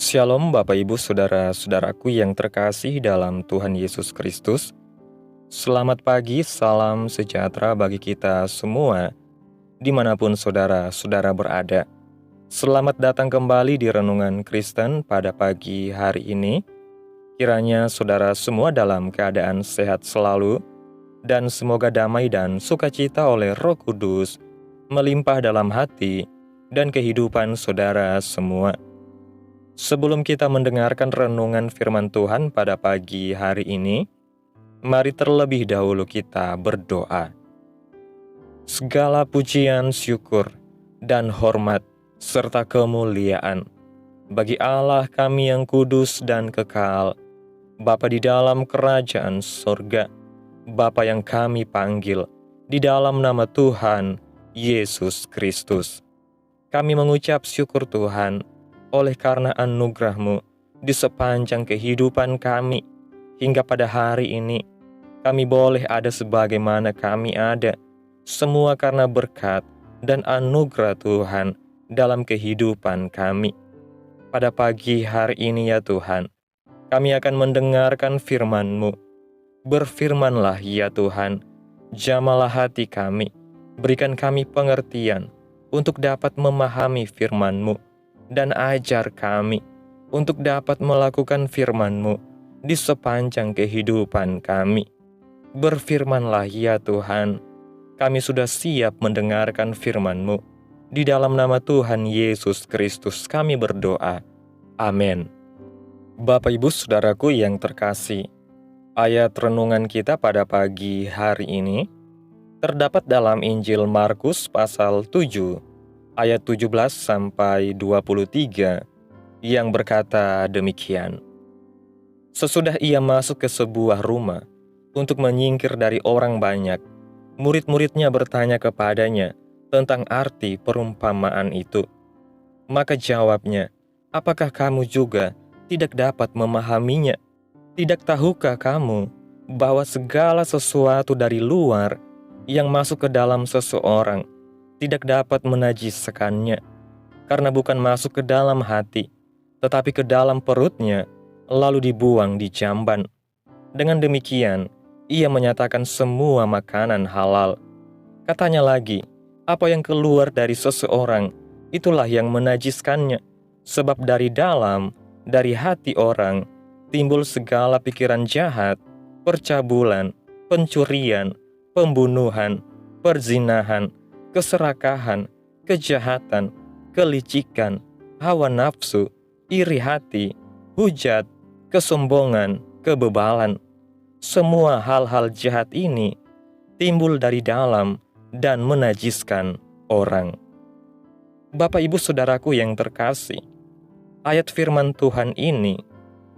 Shalom Bapak Ibu Saudara-saudaraku yang terkasih dalam Tuhan Yesus Kristus. Selamat pagi, salam sejahtera bagi kita semua, dimanapun saudara-saudara berada. Selamat datang kembali di Renungan Kristen pada pagi hari ini. Kiranya saudara semua dalam keadaan sehat selalu, dan semoga damai dan sukacita oleh Roh Kudus melimpah dalam hati dan kehidupan saudara semua. Sebelum kita mendengarkan renungan firman Tuhan pada pagi hari ini, mari terlebih dahulu kita berdoa. Segala pujian, syukur, dan hormat, serta kemuliaan bagi Allah kami yang kudus dan kekal, Bapa di dalam kerajaan sorga, Bapa yang kami panggil di dalam nama Tuhan Yesus Kristus. Kami mengucap syukur Tuhan, oleh karena anugerah-Mu di sepanjang kehidupan kami, hingga pada hari ini, kami boleh ada sebagaimana kami ada, semua karena berkat dan anugerah Tuhan dalam kehidupan kami. Pada pagi hari ini ya Tuhan, kami akan mendengarkan firman-Mu. Berfirmanlah ya Tuhan, jamalah hati kami, berikan kami pengertian untuk dapat memahami firman-Mu, dan ajar kami untuk dapat melakukan firman-Mu di sepanjang kehidupan kami. Berfirmanlah ya Tuhan, kami sudah siap mendengarkan firman-Mu. Di dalam nama Tuhan Yesus Kristus kami berdoa. Amin. Bapak Ibu Saudaraku yang terkasih, ayat renungan kita pada pagi hari ini terdapat dalam Injil Markus pasal 7, ayat 17 sampai 23 yang berkata demikian. Sesudah ia masuk ke sebuah rumah untuk menyingkir dari orang banyak, murid-muridnya bertanya kepadanya tentang arti perumpamaan itu. Maka jawabnya, "Apakah kamu juga tidak dapat memahaminya? Tidak tahukah kamu bahwa segala sesuatu dari luar yang masuk ke dalam seseorang tidak dapat menajiskannya, karena bukan masuk ke dalam hati, tetapi ke dalam perutnya, lalu dibuang di jamban. Dengan demikian, ia menyatakan semua makanan halal." Katanya lagi, "Apa yang keluar dari seseorang, itulah yang menajiskannya, sebab dari dalam, dari hati orang, timbul segala pikiran jahat, percabulan, pencurian, pembunuhan, perzinahan, keserakahan, kejahatan, kelicikan, hawa nafsu, iri hati, hujat, kesombongan, kebebalan. Semua hal-hal jahat ini timbul dari dalam dan menajiskan orang." Bapak Ibu Saudaraku yang terkasih, ayat firman Tuhan ini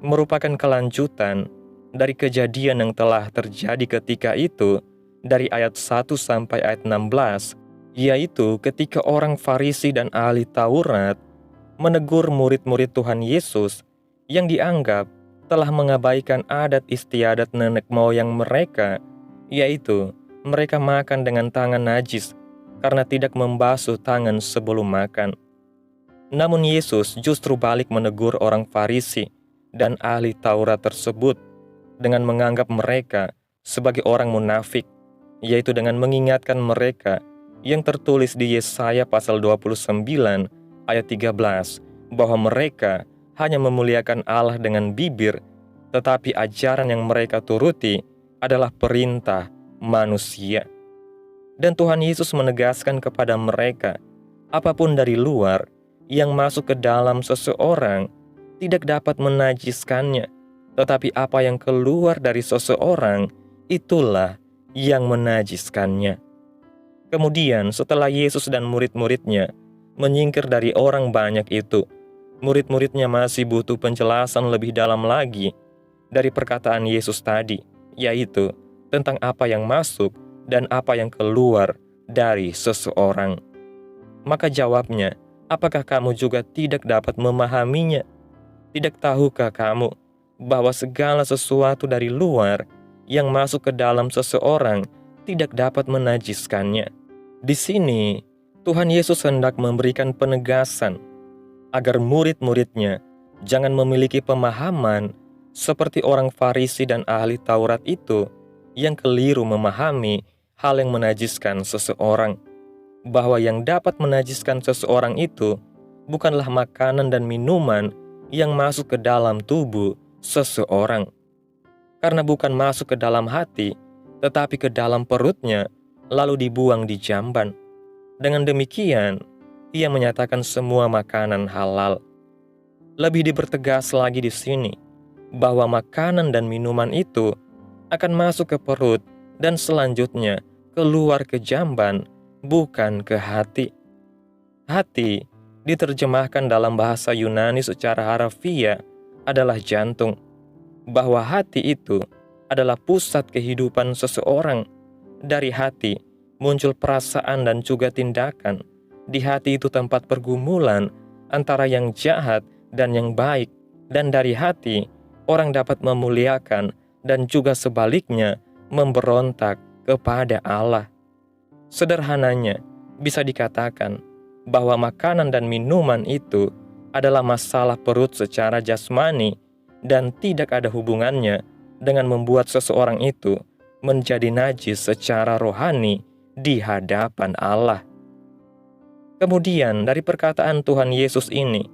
merupakan kelanjutan dari kejadian yang telah terjadi ketika itu dari ayat 1 sampai ayat 16, yaitu ketika orang Farisi dan ahli Taurat menegur murid-murid Tuhan Yesus yang dianggap telah mengabaikan adat istiadat nenek moyang mereka, yaitu mereka makan dengan tangan najis karena tidak membasuh tangan sebelum makan. Namun Yesus justru balik menegur orang Farisi dan ahli Taurat tersebut dengan menganggap mereka sebagai orang munafik, yaitu dengan mengingatkan mereka yang tertulis di Yesaya pasal 29 ayat 13, bahwa mereka hanya memuliakan Allah dengan bibir, tetapi ajaran yang mereka turuti adalah perintah manusia. Dan Tuhan Yesus menegaskan kepada mereka, apapun dari luar yang masuk ke dalam seseorang tidak dapat menajiskannya, tetapi apa yang keluar dari seseorang, itulah yang menajiskannya. Kemudian setelah Yesus dan murid-muridnya menyingkir dari orang banyak itu, murid-muridnya masih butuh penjelasan lebih dalam lagi dari perkataan Yesus tadi, yaitu tentang apa yang masuk dan apa yang keluar dari seseorang. Maka jawabnya, "Apakah kamu juga tidak dapat memahaminya? Tidak tahukah kamu bahwa segala sesuatu dari luar yang masuk ke dalam seseorang tidak dapat menajiskannya?" Di sini, Tuhan Yesus hendak memberikan penegasan agar murid-muridnya Jangan memiliki pemahaman seperti orang Farisi dan ahli Taurat itu yang keliru memahami hal yang menajiskan seseorang, bahwa yang dapat menajiskan seseorang itu bukanlah makanan dan minuman yang masuk ke dalam tubuh seseorang, karena bukan masuk ke dalam hati, tetapi ke dalam perutnya, lalu dibuang di jamban. Dengan demikian, ia menyatakan semua makanan halal. Lebih dipertegas lagi di sini, bahwa makanan dan minuman itu akan masuk ke perut dan selanjutnya keluar ke jamban, bukan ke hati. Hati diterjemahkan dalam bahasa Yunani secara harfiah adalah jantung, bahwa hati itu adalah pusat kehidupan seseorang. Dari hati muncul perasaan dan juga tindakan. Di hati itu tempat pergumulan antara yang jahat dan yang baik, dan dari hati orang dapat memuliakan dan juga sebaliknya memberontak kepada Allah. Sederhananya, bisa dikatakan bahwa makanan dan minuman itu adalah masalah perut secara jasmani dan tidak ada hubungannya dengan membuat seseorang itu menjadi najis secara rohani di hadapan Allah. Kemudian dari perkataan Tuhan Yesus ini,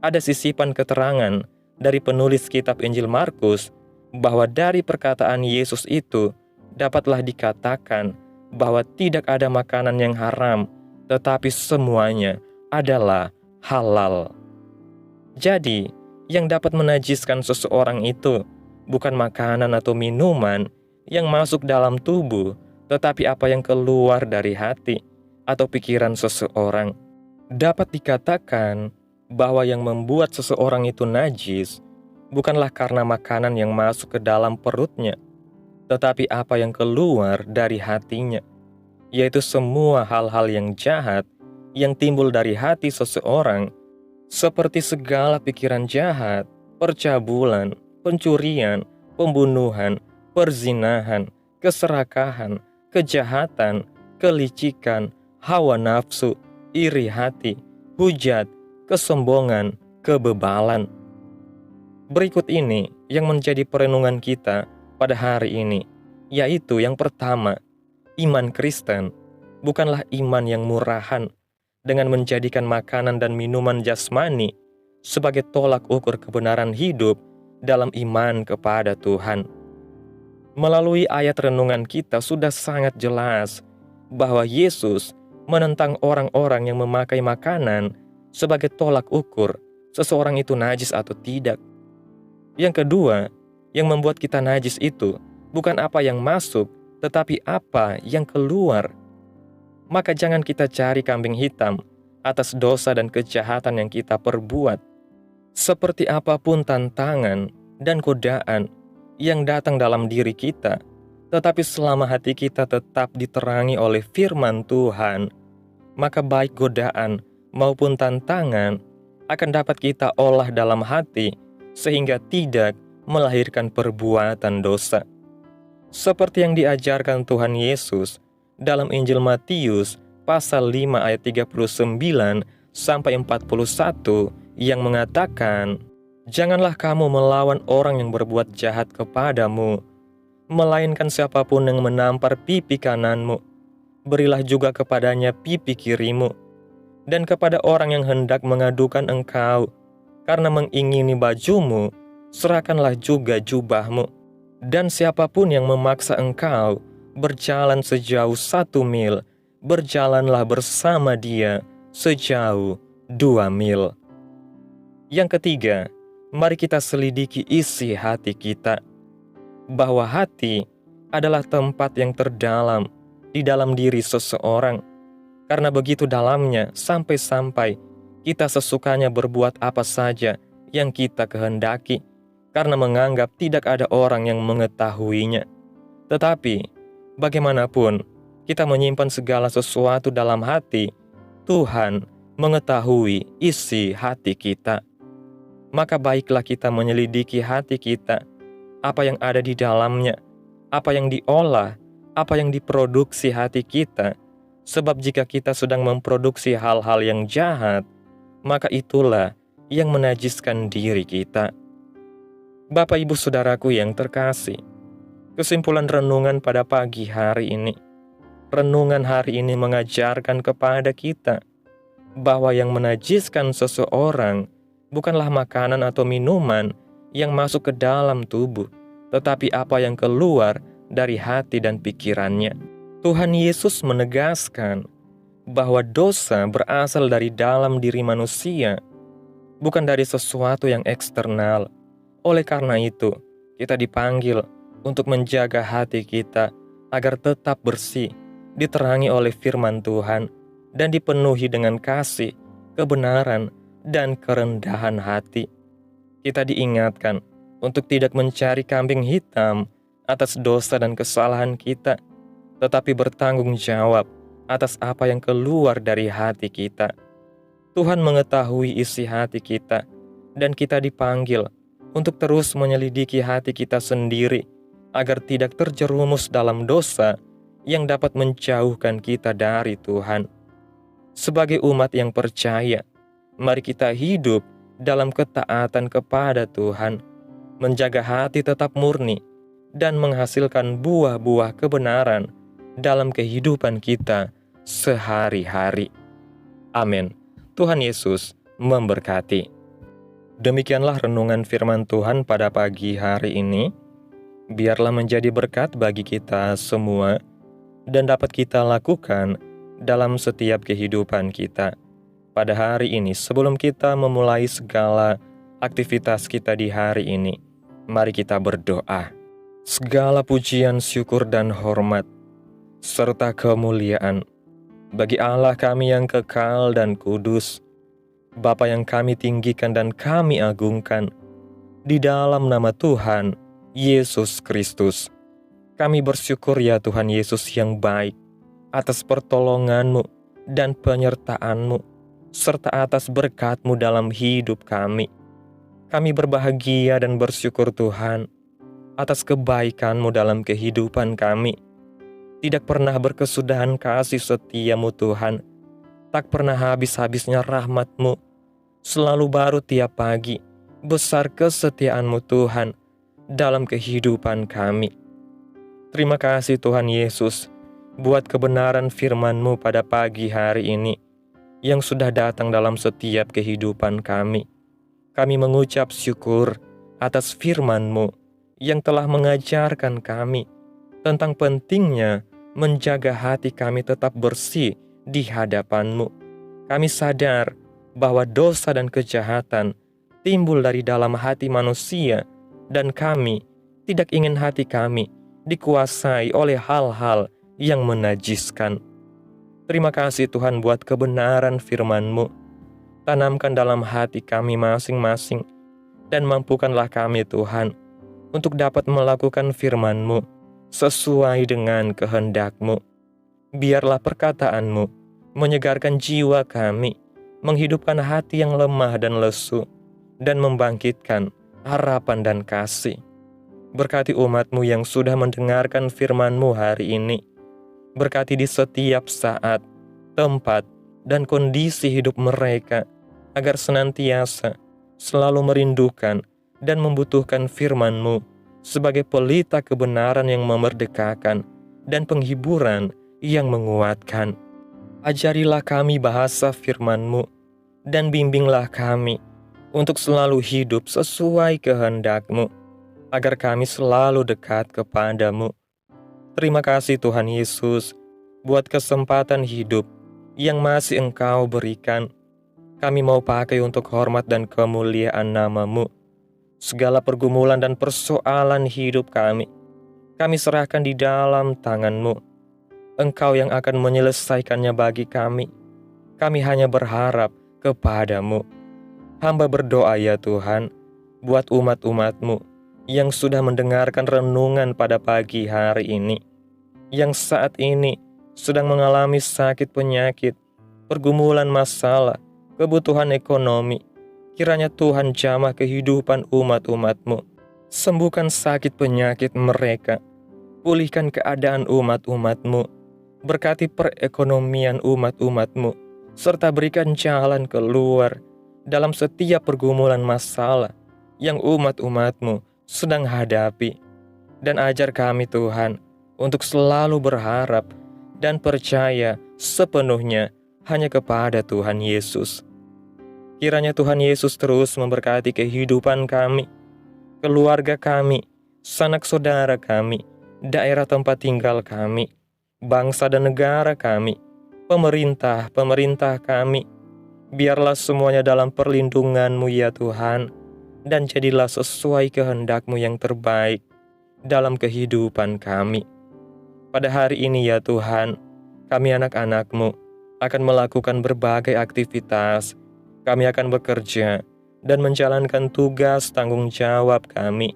ada sisipan keterangan dari penulis kitab Injil Markus bahwa dari perkataan Yesus itu dapatlah dikatakan bahwa tidak ada makanan yang haram, tetapi semuanya adalah halal. Jadi, yang dapat menajiskan seseorang itu bukan makanan atau minuman yang masuk dalam tubuh, tetapi apa yang keluar dari hati atau pikiran seseorang. Dapat dikatakan bahwa yang membuat seseorang itu najis bukanlah karena makanan yang masuk ke dalam perutnya, tetapi apa yang keluar dari hatinya, yaitu semua hal-hal yang jahat yang timbul dari hati seseorang, seperti segala pikiran jahat, percabulan, pencurian, pembunuhan, perzinahan, keserakahan, kejahatan, kelicikan, hawa nafsu, iri hati, hujat, kesombongan, kebebalan. Berikut ini yang menjadi perenungan kita pada hari ini, yaitu yang pertama, iman Kristen bukanlah iman yang murahan dengan menjadikan makanan dan minuman jasmani sebagai tolak ukur kebenaran hidup dalam iman kepada Tuhan. Melalui ayat renungan kita sudah sangat jelas bahwa Yesus menentang orang-orang yang memakai makanan sebagai tolak ukur seseorang itu najis atau tidak. Yang kedua, yang membuat kita najis itu bukan apa yang masuk, tetapi apa yang keluar. Maka jangan kita cari kambing hitam atas dosa dan kejahatan yang kita perbuat. Seperti apapun tantangan dan godaan yang datang dalam diri kita, tetapi selama hati kita tetap diterangi oleh firman Tuhan, maka baik godaan maupun tantangan akan dapat kita olah dalam hati sehingga tidak melahirkan perbuatan dosa. Seperti yang diajarkan Tuhan Yesus dalam Injil Matius pasal 5 ayat 39 sampai 41 yang mengatakan, "Janganlah kamu melawan orang yang berbuat jahat kepadamu, melainkan siapapun yang menampar pipi kananmu, berilah juga kepadanya pipi kirimu. Dan kepada orang yang hendak mengadukan engkau karena mengingini bajumu, serahkanlah juga jubahmu. Dan siapapun yang memaksa engkau berjalan sejauh 1 mil, berjalanlah bersama dia sejauh 2 mil." Yang ketiga, mari kita selidiki isi hati kita, bahwa hati adalah tempat yang terdalam di dalam diri seseorang. Karena begitu dalamnya sampai-sampai kita sesukanya berbuat apa saja yang kita kehendaki, karena menganggap tidak ada orang yang mengetahuinya. Tetapi, bagaimanapun kita menyimpan segala sesuatu dalam hati, Tuhan mengetahui isi hati kita. Maka baiklah kita menyelidiki hati kita, apa yang ada di dalamnya, apa yang diolah, apa yang diproduksi hati kita. Sebab jika kita sedang memproduksi hal-hal yang jahat, maka itulah yang menajiskan diri kita. Bapak Ibu Saudaraku yang terkasih, kesimpulan renungan pada pagi hari ini. Renungan hari ini mengajarkan kepada kita bahwa yang menajiskan seseorang bukanlah makanan atau minuman yang masuk ke dalam tubuh, tetapi apa yang keluar dari hati dan pikirannya. Tuhan Yesus menegaskan bahwa dosa berasal dari dalam diri manusia, bukan dari sesuatu yang eksternal. Oleh karena itu, kita dipanggil untuk menjaga hati kita agar tetap bersih, diterangi oleh firman Tuhan, dan dipenuhi dengan kasih, kebenaran, dan kerendahan hati. Kita diingatkan untuk tidak mencari kambing hitam atas dosa dan kesalahan kita, tetapi bertanggung jawab atas apa yang keluar dari hati kita. Tuhan mengetahui isi hati kita, dan kita dipanggil untuk terus menyelidiki hati kita sendiri, agar tidak terjerumus dalam dosa yang dapat menjauhkan kita dari Tuhan. Sebagai umat yang percaya, mari kita hidup dalam ketaatan kepada Tuhan, menjaga hati tetap murni, dan menghasilkan buah-buah kebenaran dalam kehidupan kita sehari-hari. Amin. Tuhan Yesus memberkati. Demikianlah renungan firman Tuhan pada pagi hari ini. Biarlah menjadi berkat bagi kita semua dan dapat kita lakukan dalam setiap kehidupan kita. Pada hari ini, sebelum kita memulai segala aktivitas kita di hari ini, mari kita berdoa. Segala pujian, syukur, dan hormat serta kemuliaan bagi Allah kami yang kekal dan kudus, Bapa yang kami tinggikan dan kami agungkan, di dalam nama Tuhan Yesus Kristus. Kami bersyukur ya Tuhan Yesus yang baik, atas pertolongan-Mu dan penyertaan-Mu, serta atas berkat-Mu dalam hidup kami. Kami berbahagia dan bersyukur Tuhan, atas kebaikan-Mu dalam kehidupan kami. Tidak pernah berkesudahan kasih setia-Mu Tuhan, tak pernah habis-habisnya rahmat-Mu, selalu baru tiap pagi, besar kesetiaan-Mu Tuhan dalam kehidupan kami. Terima kasih Tuhan Yesus, buat kebenaran firman-Mu pada pagi hari ini, yang sudah datang dalam setiap kehidupan kami. Kami mengucap syukur atas firman-Mu, yang telah mengajarkan kami tentang pentingnya menjaga hati kami tetap bersih di hadapan-Mu. Kami sadar bahwa dosa dan kejahatan timbul dari dalam hati manusia, dan kami tidak ingin hati kami dikuasai oleh hal-hal yang menajiskan. Terima kasih Tuhan buat kebenaran firman-Mu. Tanamkan dalam hati kami masing-masing, dan mampukanlah kami Tuhan untuk dapat melakukan firman-Mu sesuai dengan kehendak-Mu. Biarlah perkataan-Mu menyegarkan jiwa kami, menghidupkan hati yang lemah dan lesu, dan membangkitkan harapan dan kasih. Berkati umat-Mu yang sudah mendengarkan firman-Mu hari ini. Berkati di setiap saat, tempat, dan kondisi hidup mereka, agar senantiasa selalu merindukan dan membutuhkan firman-Mu sebagai pelita kebenaran yang memerdekakan dan penghiburan yang menguatkan. Ajarilah kami bahasa firman-Mu, dan bimbinglah kami untuk selalu hidup sesuai kehendak-Mu, agar kami selalu dekat kepada-Mu. Terima kasih Tuhan Yesus, buat kesempatan hidup yang masih Engkau berikan. Kami mau pakai untuk hormat dan kemuliaan nama-Mu. Segala pergumulan dan persoalan hidup kami serahkan di dalam tangan-Mu. Engkau yang akan menyelesaikannya bagi kami. Kami hanya berharap kepada-Mu. Hamba berdoa ya Tuhan, buat umat-umat-Mu yang sudah mendengarkan renungan pada pagi hari ini, yang saat ini sedang mengalami sakit penyakit, pergumulan masalah, kebutuhan ekonomi. Kiranya Tuhan jamah kehidupan umat-umat-Mu. Sembuhkan sakit penyakit mereka. Pulihkan keadaan umat-umat-Mu. Berkati perekonomian umat-umat-Mu, serta berikan jalan keluar dalam setiap pergumulan masalah yang umat-umat-Mu sedang hadapi. Dan ajar kami Tuhan untuk selalu berharap dan percaya sepenuhnya hanya kepada Tuhan Yesus. Kiranya Tuhan Yesus terus memberkati kehidupan kami, keluarga kami, sanak saudara kami, daerah tempat tinggal kami, bangsa dan negara kami, pemerintah kami. Biarlah semuanya dalam perlindungan-Mu ya Tuhan, dan jadilah sesuai kehendak-Mu yang terbaik dalam kehidupan kami. Pada hari ini ya Tuhan, kami anak-anak-Mu akan melakukan berbagai aktivitas. Kami akan bekerja dan menjalankan tugas tanggung jawab kami.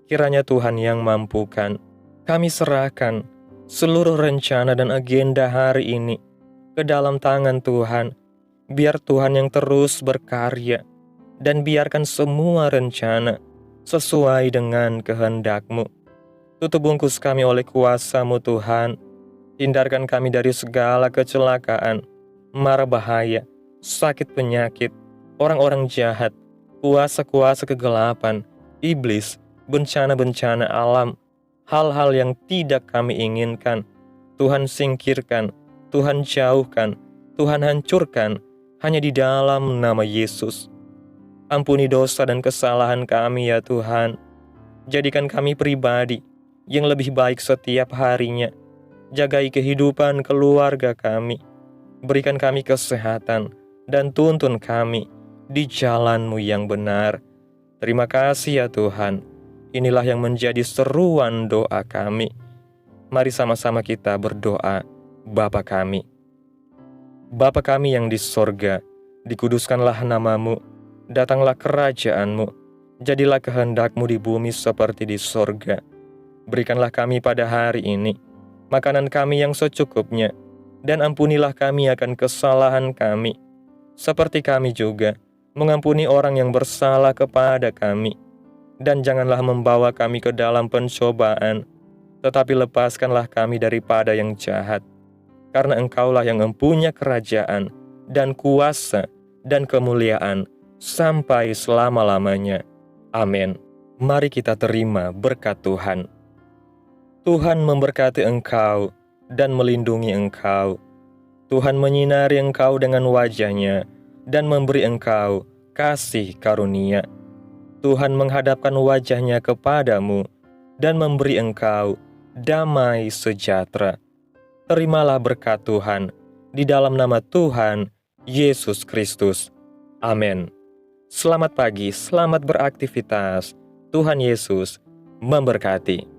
Kiranya Tuhan yang mampukan. Kami serahkan seluruh rencana dan agenda hari ini ke dalam tangan Tuhan. Biar Tuhan yang terus berkarya dan biarkan semua rencana sesuai dengan kehendak-Mu. Tutup bungkus kami oleh kuasa-Mu Tuhan. Hindarkan kami dari segala kecelakaan, mara bahaya, sakit penyakit, orang-orang jahat, kuasa-kuasa kegelapan, iblis, bencana-bencana alam, hal-hal yang tidak kami inginkan. Tuhan singkirkan, Tuhan jauhkan, Tuhan hancurkan, hanya di dalam nama Yesus. Ampuni dosa dan kesalahan kami ya Tuhan. Jadikan kami pribadi yang lebih baik setiap harinya. Jagai kehidupan keluarga kami. Berikan kami kesehatan dan tuntun kami di jalan-Mu yang benar. Terima kasih ya Tuhan. Inilah yang menjadi seruan doa kami. Mari sama-sama kita berdoa. Bapa kami. Bapa kami yang di sorga, dikuduskanlah nama-Mu, datanglah kerajaan-Mu, jadilah kehendak-Mu di bumi seperti di sorga. Berikanlah kami pada hari ini makanan kami yang secukupnya, dan ampunilah kami akan kesalahan kami, seperti kami juga mengampuni orang yang bersalah kepada kami. Dan janganlah membawa kami ke dalam pencobaan, tetapi lepaskanlah kami daripada yang jahat. Karena Engkaulah yang mempunyai kerajaan, dan kuasa, dan kemuliaan, sampai selama-lamanya. Amin. Mari kita terima berkat Tuhan. Tuhan memberkati engkau dan melindungi engkau. Tuhan menyinari engkau dengan wajah-Nya dan memberi engkau kasih karunia. Tuhan menghadapkan wajah-Nya kepadamu dan memberi engkau damai sejahtera. Terimalah berkat Tuhan di dalam nama Tuhan Yesus Kristus. Amin. Selamat pagi, selamat beraktivitas. Tuhan Yesus memberkati.